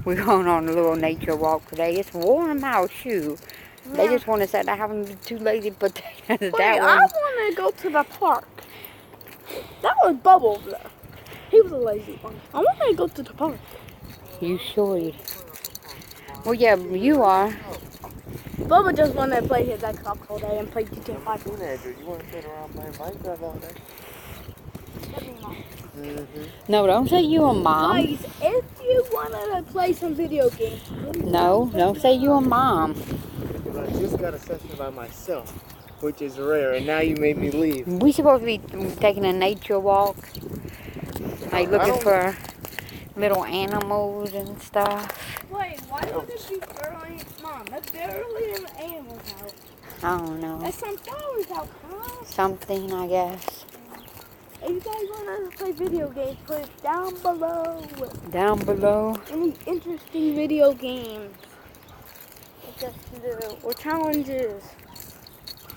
We're going on a little nature walk today. It's warm out, shoot. Yeah. They just want to sit down and be too lazy to put that Wait, one. I want to go to the park. That was Bubble there. He was a lazy one. I want to go to the park. You should. Well, yeah, you are. Bubba just wanted to play his Xbox all day and play GTA 5. Teenager, you want to sit around playing Minecraft all day? No, don't say you a mom. Guys, if you wanted to play some video games. No, don't say you a mom. But I just got a session by myself, which is rare, and now you made me leave. We supposed to be taking a nature walk. Like looking for little animals and stuff. Wait, why would it be barely, Mom? That's barely an animal's house. I don't know. There's some flowers out, huh? Something, I guess. If you guys want to play video games, put it down below. Down below. Any interesting video games just to do, or challenges,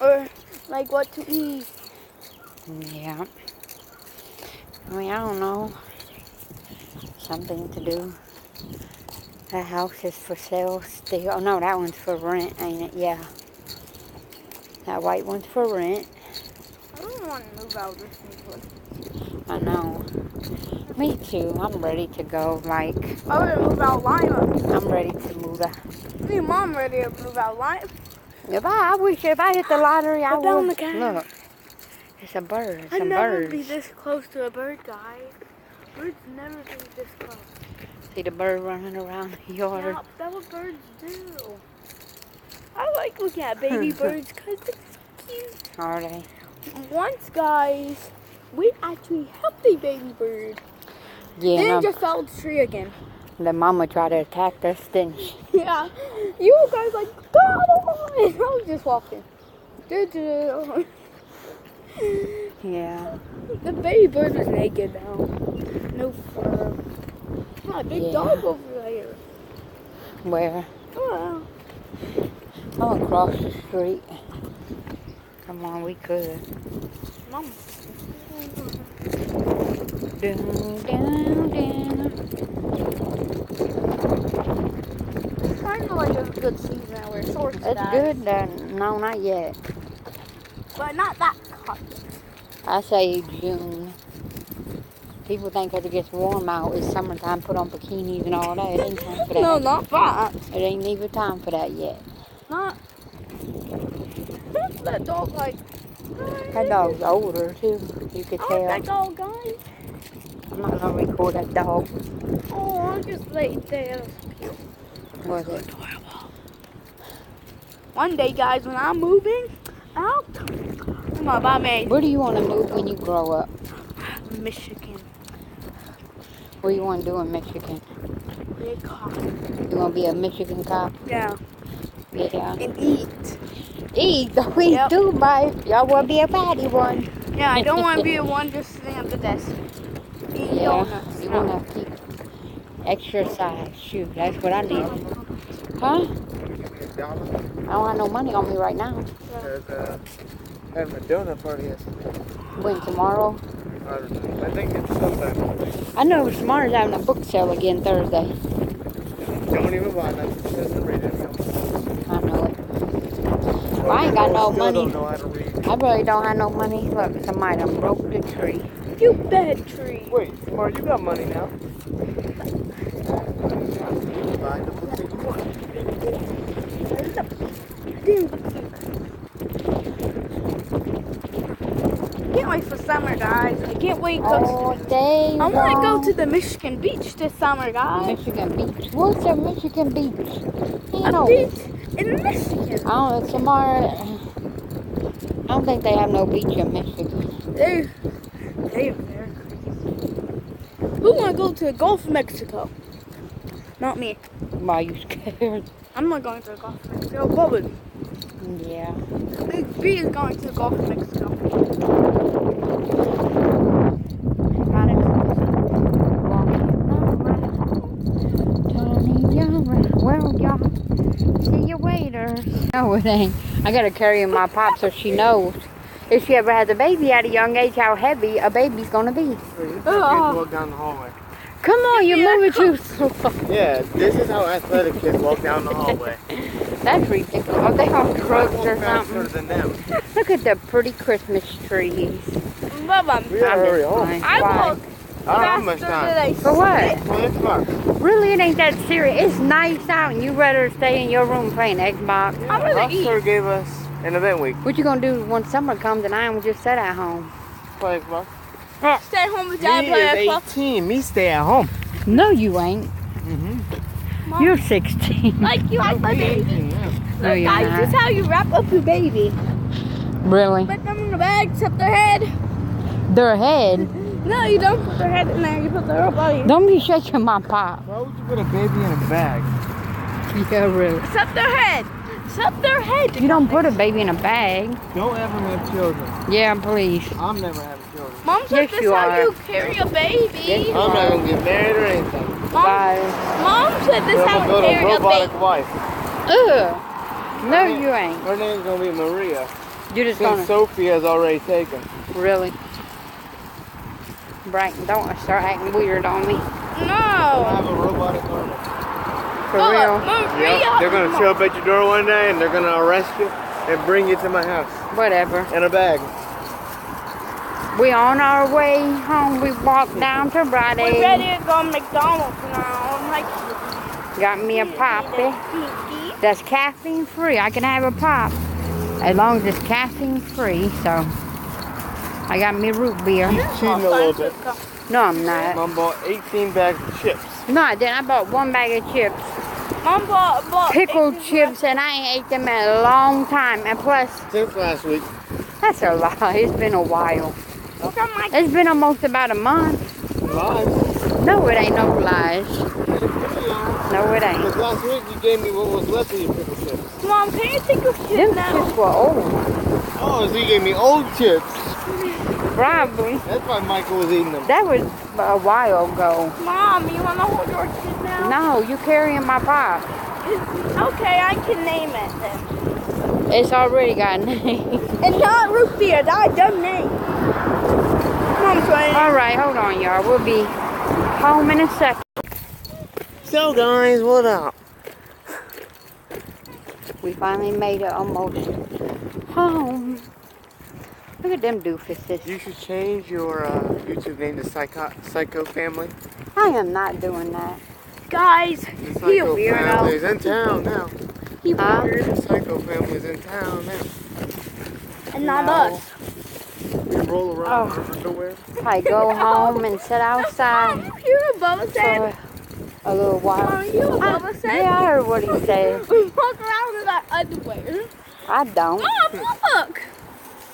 or like what to eat. Yeah. I mean, I don't know. Something to do. That house is for sale still. Oh, no, that one's for rent, ain't it? Yeah. That white one's for rent. I don't want to move out this new place. I know. Me too. I'm ready to go. Like, I want to move out Lima. I'm ready to move out. Me and Mom ready to move out Lima. I wish if I hit the lottery, I Put down would. the camera. Look. It's a bird. I'd Some never birds. be this close to a bird, guys. Birds never be this close. See the bird running around the yard. Yeah, that's what birds do. I like looking at baby birds because they're so cute. Are they? Once, guys, we actually helped a baby bird. Yeah. Then No, it just fell off the tree again. the mama tried to attack us, didn't she? Yeah. You guys like, go on. I was just walking. Do-do-do. Yeah. The baby bird was naked now. No fur. Ah, a big Yeah. dog over there. Where? Oh. I'm across the street. Come on, we could. Mom. Down, down, down. It's kind of like a good season now where shorts It's good. No, not yet. But not that hot. I say June. People think as it gets warm out, it's summertime, put on bikinis and all that. It ain't time for that. No, not that. It ain't even time for that yet. Not. That dog like. That dog's older too. You could I tell. like that dog, guys. I'm not gonna record that dog. Oh, I just laid there. Was it? Adorable. One day, guys, when I'm moving out, come on, bye, me. Where do you want to move when you grow up? Michigan. What do you want to do in Michigan? Big car. You want to be a Michigan cop? Yeah. Yeah. And eat. Eat, we Yep. do, but y'all want to be a fatty one. Yeah, I don't want to be the one just sitting at the desk. Eating Yeah. donuts. You No. want to keep exercise. Shoot, that's what I need. Huh? I don't have no money on me right now. There's having a donut party yesterday. When, tomorrow? I don't know. I think it's sometime. I know tomorrow's having a book sale again Thursday. Don't even buy nothing. She doesn't read it. I know it. Well, I ain't got no Still money. don't know how to read. I really don't have no money. Look, somebody done broke the tree. You bad tree. Wait, Tamar, you got money now. Buy the book that you want. Can't wait for summer, guys. I can't wait. All day I want to go long. to the Michigan beach this summer, guys. Michigan Beach. What's a Michigan Beach? You A know. beach in Michigan. I don't know, tomorrow. I don't think they have no beach in Michigan. They're very crazy. Who want to go to the Gulf of Mexico? Not me. Why you scared? I'm not going to the Gulf of Mexico. Bubba. Yeah. Big B is going to the Gulf of Mexico. Got it. Walking around. Well, y'all, see you later. No, it ain't. I gotta carry my pop so she knows. If she ever has a baby at a young age, how heavy a baby's gonna be. You can't walk down the hallway. Come on, you're moving too slow. Yeah, this is how athletic kids walk down the hallway. That's ridiculous. Are they on I drugs walk or faster something? than them. Look at the pretty Christmas trees. Mama, We gotta hurry home. playing. I Why? walk I don't have much faster time. than I For what? spit. 20 o'clock. Really, it ain't that serious. It's nice out, and you rather stay in your room playing Xbox. I'm gonna Officer gave us an event week. What you gonna do when summer comes and I will just sit at home? Play Xbox. Stay home with Dad Me play is Xbox. 18. Me stay at home. No, you ain't. Mm-hmm. Mom, You're 16. like you like my baby. 18 now. No, Look, you're guys, not. this is how you wrap up your baby. Really? Put them in the bag, except their head. Their head. No, you don't put their head in there. You put their whole body. Don't be shaking my pop. Why would you put a baby in a bag? Yeah, really. Except their head. Except their head. You don't put a baby in a bag. Don't ever have children. Yeah, please. I'm never having children. Mom said Yes, this you how are. you carry a baby. Yes, you I'm not gonna get married or anything. Bye. Mom said this I'm how gonna you build a carry a robotic baby. wife. Ugh. No, you ain't. Her name's gonna be Maria. You're just Since gonna. Sophie has already taken. Really? Brighton, don't start acting weird on me. I No. have a robotic arm. For Look, real. Maria. They're gonna show up at your door one day and they're gonna arrest you and bring you to my house Whatever. in a bag. We on our way home. We walked down to Rite We're Aid. ready to go to McDonald's now. I'm like, Got me a poppy. That's caffeine free. I can have a pop as long as it's caffeine free. So I got me root beer. She's cheating a little bit. No, I'm not. Mom bought 18 bags of chips. No, I didn't. I bought one bag of chips, Mom bought pickled 18 chips, and I ain't ate them in a long time. And plus, Since last week. that's a lie. It's been a while. Look at my It's been almost about a month. Lies. No, it ain't no lies. No, it ain't. Because last week you gave me what was left of your pickle chips. Mom, can you take your Them shit now? chips were old. Oh, so you gave me old chips. Probably. That's why Michael was eating them. That was a while ago. Mom, you wanna hold your shit now? No, you carrying my pop. Okay, I can name it then. It's already got a name. And not root beer, that dumb name. Mom's right. All right, hold on, y'all. We'll be home in a second. So guys, what up? We finally made it almost home. Look at them doofuses. You should change your YouTube name to Psycho Family. I am not doing that. Guys, The he a Psycho weirdo. Family's in town now. He Huh? weird. The Psycho Family's in town now. And not No. us. We roll around Oh. in underwear. I go home and sit outside Mom, you hear what Bubba for said? a little while. Mom, you hear what Bubba said? Yeah, I heard what he said. We walk around in our underwear. I don't. Mom, look.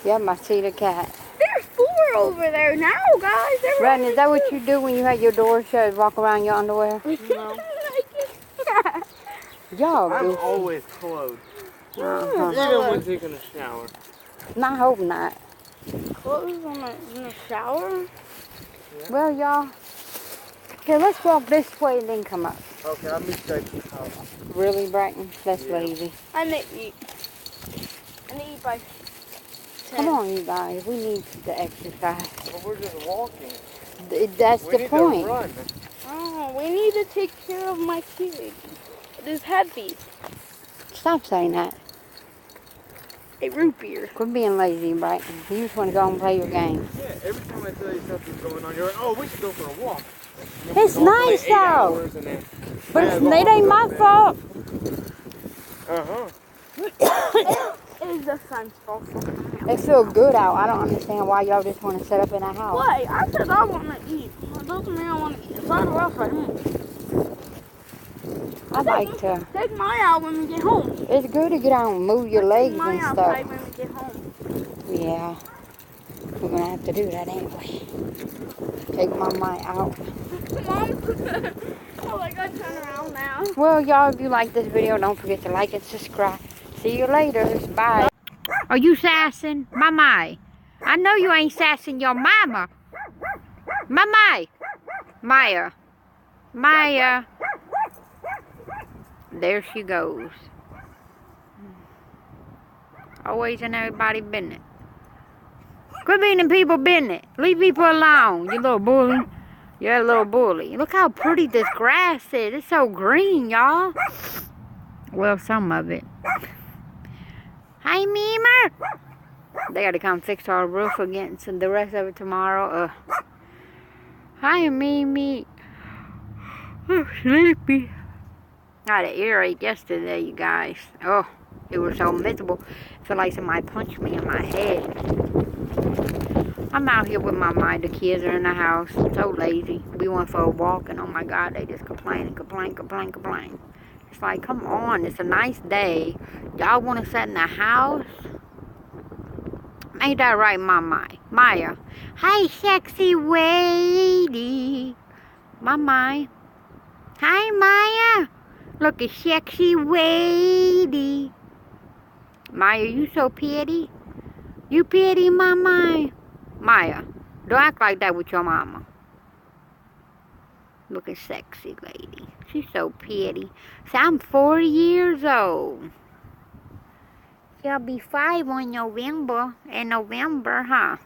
Yep, I see the cat. There's 4 over there now, guys. They're Rodney, is that what you do when you have your door shut, walk around your underwear? No. Y'all I'm do. always clothed. Uh-huh. Even when taking a shower. I hope not. Clothes in the shower? Well, y'all, here, let's walk this way and then come up. Okay, I'll meet you at your house. Really, Brighton? That's Yeah. lazy. I need to eat. I need to eat by 10. Come on, you guys. We need to exercise. But we're just walking. That's We the need point. to run. Oh, we need to take care of my kid. It is heavy. Stop saying that. A root beer. Quit being lazy, Brighton. You just want to go and play your game. Yeah, every time I tell you something's going on, you're like, oh, we should go for a walk. And It's we go play nice 8 out. hours and then- But Yeah, it go ain't home my and go fault. Uh-huh. It is the sun's fault. It feels good out. I don't understand why y'all just want to sit up in a house. Why? I said I want to eat. It doesn't mean I want to eat. It's not rough at home. I like to. Take mine out when we get home. It's good to get out and move your legs Take mine and outside stuff. when we get home. Yeah. We're going to have to do that, ain't we? Take my mind out. Mom. Oh, I gotta turn around now. Well, y'all, if you like this video, don't forget to like and subscribe. See you later. Bye. Are you sassing? Mama. I know you ain't sassing your mama. Mama. Maya. Maya. There she goes. Always in everybody's business. Quit being in people's business. Leave people alone, you little bully. You're a little bully. Look how pretty this grass is. It's so green, y'all. Well, some of it. Hi, Memer. They got to come fix our roof again, so the rest of it tomorrow. Hi, Mimi. I'm sleepy. I had an earache yesterday, you guys. Oh, it was so miserable. I feel like somebody punched me in my head. I'm out here with my mind. The kids are in the house. So lazy. We went for a walk, and oh my God, they just complain and complain, complain, complain. It's like, come on, it's a nice day. Y'all want to sit in the house? Ain't that right, Maya? Hi, sexy lady. Mama. Hi, Maya. Look at sexy lady. Maya, you so pretty. You pretty, Mama. Maya, don't act like that with your mama. Look at sexy lady. She's so pretty. So I'm 4 years old. She'll be 5 on November. In November, huh?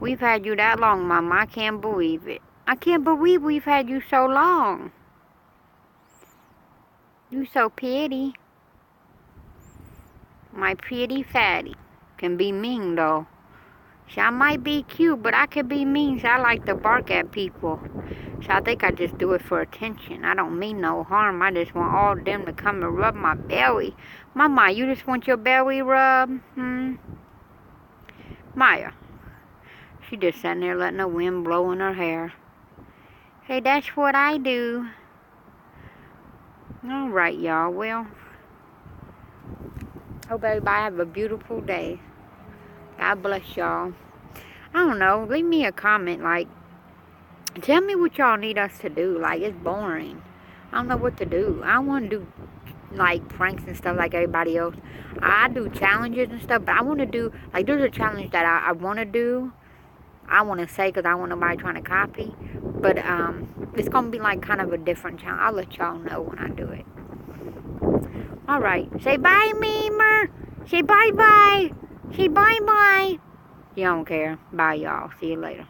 We've had you that long, Mama. I can't believe it. I can't believe we've had you so long. You so pretty. My pretty fatty. Can be mean, though. So I might be cute, but I can be mean. So I like to bark at people. So I think I just do it for attention. I don't mean no harm. I just want all of them to come and rub my belly. Mama, you just want your belly rubbed? Maya. She just sitting there letting the wind blow in her hair. Hey, that's what I do. Alright, y'all. Well, hope everybody have a beautiful day. God bless y'all. I don't know. Leave me a comment. Like, tell me what y'all need us to do. Like, it's boring. I don't know what to do. I don't want to do, like, pranks and stuff like everybody else. I do challenges and stuff. But I want to do, like, there's a challenge that I want to do. I want to say because I want nobody trying to copy. But it's going to be, like, kind of a different challenge. I'll let y'all know when I do it. Alright. Say bye, Memer. Say bye-bye. Say bye-bye. You don't care. Bye, y'all. See you later.